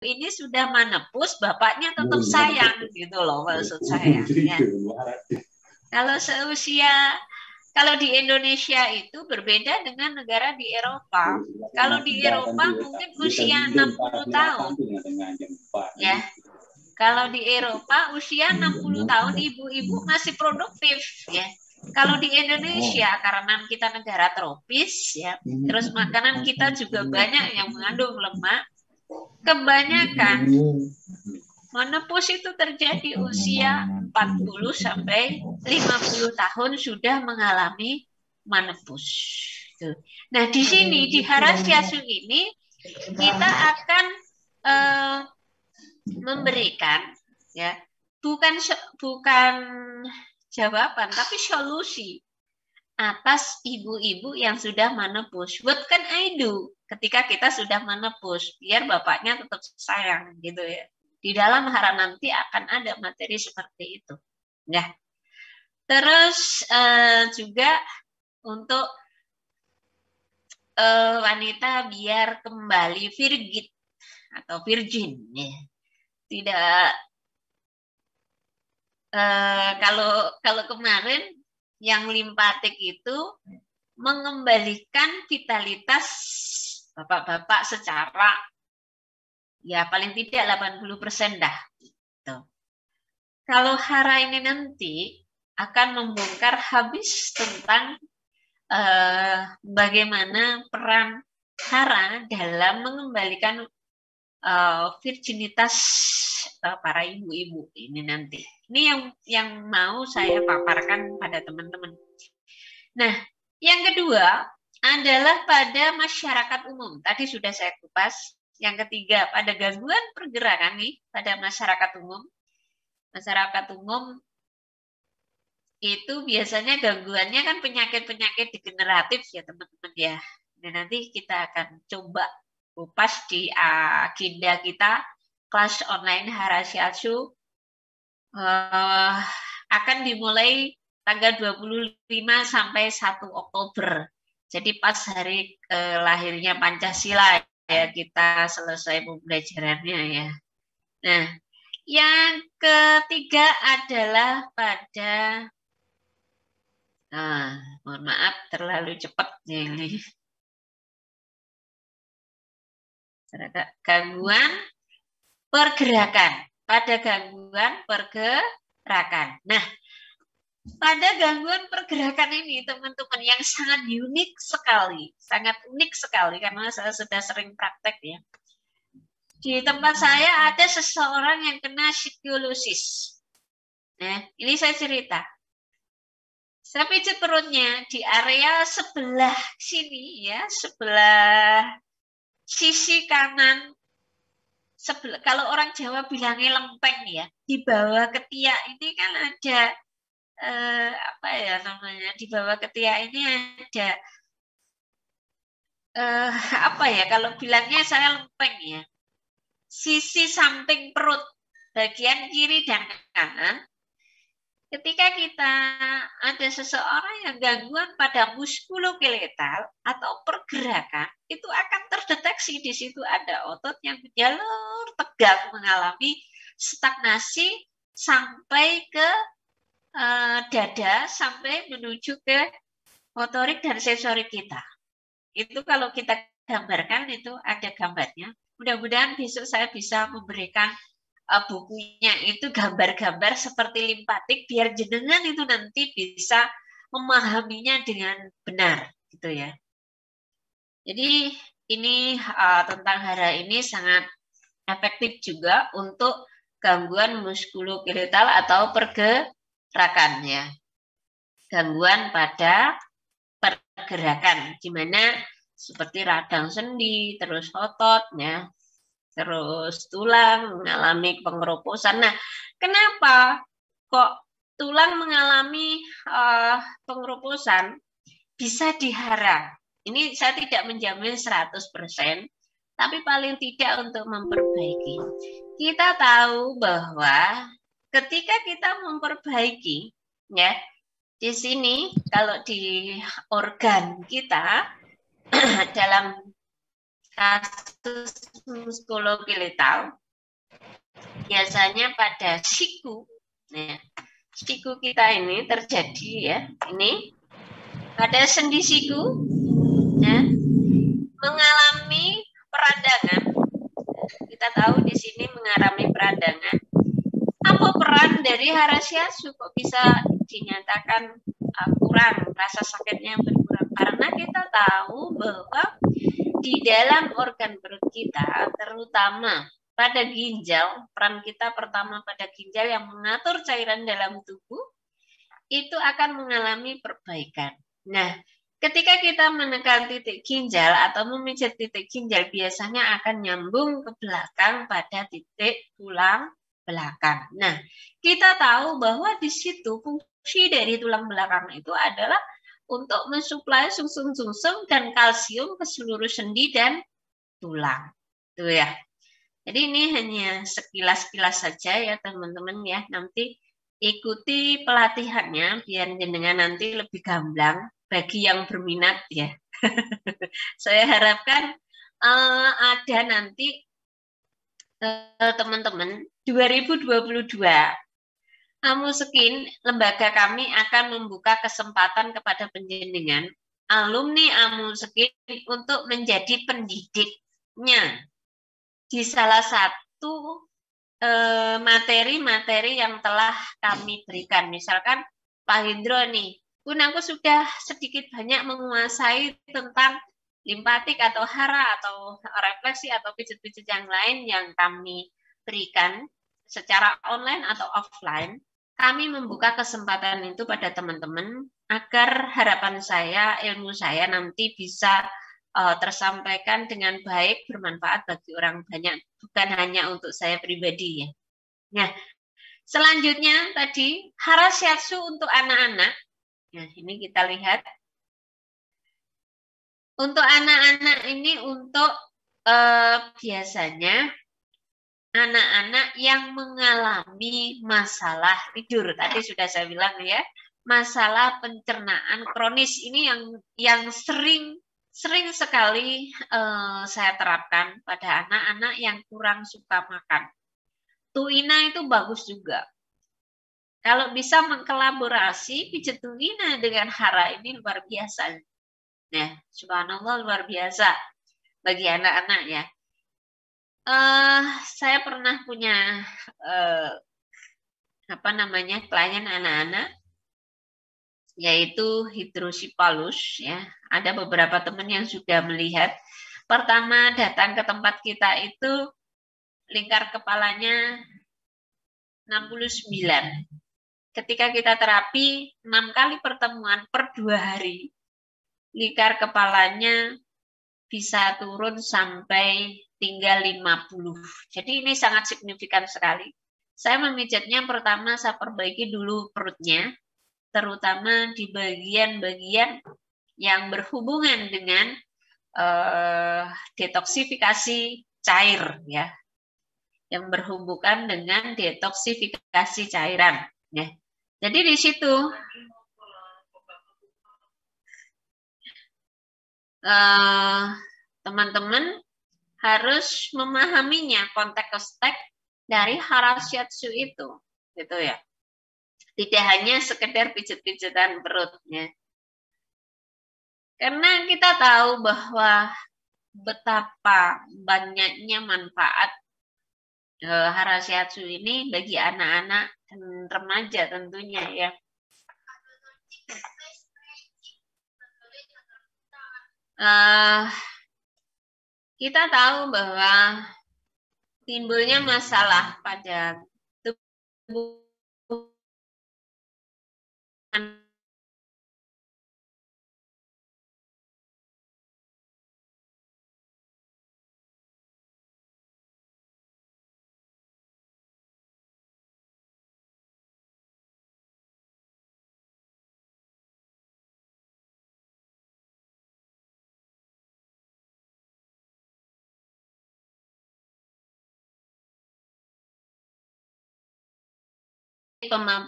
ini sudah menepus, bapaknya tetap sayang gitu loh maksud saya. Ya. Kalau seusia, kalau di Indonesia itu berbeda dengan negara di Eropa. Kalau di Eropa mungkin usia 60 tahun. Ya. Kalau di Eropa usia 60 tahun ibu-ibu masih produktif ya. Kalau di Indonesia karena kita negara tropis ya, terus makanan kita juga banyak yang mengandung lemak, kebanyakan menepus itu terjadi usia 40 sampai 50 tahun sudah mengalami menepus. Nah, di sini di Harasyasu ini kita akan memberikan ya bukan jawaban tapi solusi atas ibu-ibu yang sudah menepus. What can I do ketika kita sudah menepus biar bapaknya tetap sayang gitu ya. Di dalam hara nanti akan ada materi seperti itu. Ya. Terus juga untuk wanita biar kembali virgin atau virgin ya. Tidak kalau kemarin yang limpatik itu mengembalikan vitalitas bapak-bapak secara ya paling tidak 80% dah. Tuh. Kalau hara ini nanti akan membongkar habis tentang bagaimana peran hara dalam mengembalikan virginitas para ibu-ibu ini nanti. Ini yang mau saya paparkan pada teman-teman. Nah, yang kedua adalah pada masyarakat umum. Tadi sudah saya kupas. Yang ketiga, pada gangguan pergerakan nih pada masyarakat umum. Masyarakat umum itu biasanya gangguannya kan penyakit-penyakit degeneratif ya teman-teman ya. Dan nanti kita akan coba kupas di agenda kita kelas online Harasyasu akan dimulai tanggal 25 sampai 1 Oktober. Jadi pas hari lahirnya Pancasila ya kita selesai pembelajarannya ya. Nah, yang ketiga adalah pada mohon maaf terlalu cepat ini. Gangguan pergerakan. Pada gangguan pergerakan. Nah, pada gangguan pergerakan ini teman-teman yang sangat unik sekali, sangat unik sekali karena saya sudah sering praktek ya. Di tempat saya ada seseorang yang kena skoliosis. Nah, ini saya cerita. Saya pijat perutnya di area sebelah sini ya, sebelah sisi kanan. Kalau orang Jawa bilangnya lempeng ya, di bawah ketiak ini kan ada apa ya namanya? Di bawah ketiak ini ada apa ya? Kalau bilangnya saya lempeng ya. Sisi samping perut bagian kiri dan kanan. Ketika kita ada seseorang yang gangguan pada muskuloskeletal atau pergerakan, itu akan terdeteksi di situ ada otot yang berjalur tegang mengalami stagnasi sampai ke dada, sampai menuju ke motorik dan sensorik kita. Itu kalau kita gambarkan itu ada gambarnya. Mudah-mudahan besok saya bisa memberikan bukunya itu gambar-gambar seperti limpatik biar jenengan itu nanti bisa memahaminya dengan benar gitu ya. Jadi ini tentang hara ini sangat efektif juga untuk gangguan muskuloskeletal atau pergerakan ya. Gangguan pada pergerakan di mana seperti radang sendi, terus otot ya. Terus tulang mengalami pengeroposan. Nah, kenapa kok tulang mengalami pengeroposan bisa dihara? Ini saya tidak menjamin 100%, tapi paling tidak untuk memperbaiki. Kita tahu bahwa ketika kita memperbaiki, ya di sini kalau di organ kita dalam kasus muskuloskeletal biasanya pada siku. Nah, siku kita ini terjadi ya, ini pada sendi siku ya, mengalami peradangan. Kita tahu di sini mengalami peradangan. Apa peran dari Harasyasu kok bisa dinyatakan kurang, rasa sakitnya berkurang? Karena kita tahu bahwa di dalam organ perut kita, terutama pada ginjal, peran kita pertama pada ginjal yang mengatur cairan dalam tubuh, itu akan mengalami perbaikan. Nah, ketika kita menekan titik ginjal atau memijat titik ginjal, biasanya akan nyambung ke belakang pada titik tulang belakang. Nah, kita tahu bahwa di situ fungsi dari tulang belakang itu adalah untuk mensuplai sungsum-sungsum dan kalsium ke seluruh sendi dan tulang. Tuh ya. Jadi ini hanya sekilas-kilas saja ya teman-teman ya. Nanti ikuti pelatihannya biar jenengan nanti lebih gamblang bagi yang berminat ya. Saya harapkan ada nanti teman-teman 2022 Amuskin, lembaga kami akan membuka kesempatan kepada penjenengan alumni Amuskin untuk menjadi pendidiknya di salah satu materi-materi yang telah kami berikan. Misalkan Pak Hendro nih, pun aku sudah sedikit banyak menguasai tentang limpatik atau hara atau refleksi atau pijat-pijat yang lain yang kami berikan secara online atau offline. Kami membuka kesempatan itu pada teman-teman agar harapan saya, ilmu saya nanti bisa tersampaikan dengan baik, bermanfaat bagi orang banyak, bukan hanya untuk saya pribadi ya. Nah, selanjutnya tadi Harasyasu untuk anak-anak. Nah, ini kita lihat. Untuk anak-anak ini untuk biasanya anak-anak yang mengalami masalah tidur. Tadi sudah saya bilang ya, masalah pencernaan kronis ini yang sering sekali saya terapkan pada anak-anak yang kurang suka makan. Tuina itu bagus juga. Kalau bisa mengkolaborasi pijat tuina dengan hara ini luar biasa. Nah, subhanallah luar biasa bagi anak-anak ya. Saya pernah punya klien anak-anak yaitu hidrosipalus ya. Ada beberapa teman yang sudah melihat. Pertama datang ke tempat kita itu lingkar kepalanya 69. Ketika kita terapi 6 kali pertemuan per 2 hari, lingkar kepalanya bisa turun sampai tinggal 50. Jadi ini sangat signifikan sekali. Saya memijatnya pertama saya perbaiki dulu perutnya, terutama di bagian-bagian yang berhubungan dengan detoksifikasi cair ya, yang berhubungan dengan detoksifikasi cairan ya. Jadi di situ teman-teman harus memahaminya konteks dari Harasyasu itu gitu ya. Tidak hanya sekedar pijat-pijatan perutnya. Karena kita tahu bahwa betapa banyaknya manfaat Harasyasu ini bagi anak-anak dan remaja tentunya ya. Kita tahu bahwa timbulnya masalah pada tubuh pemaparan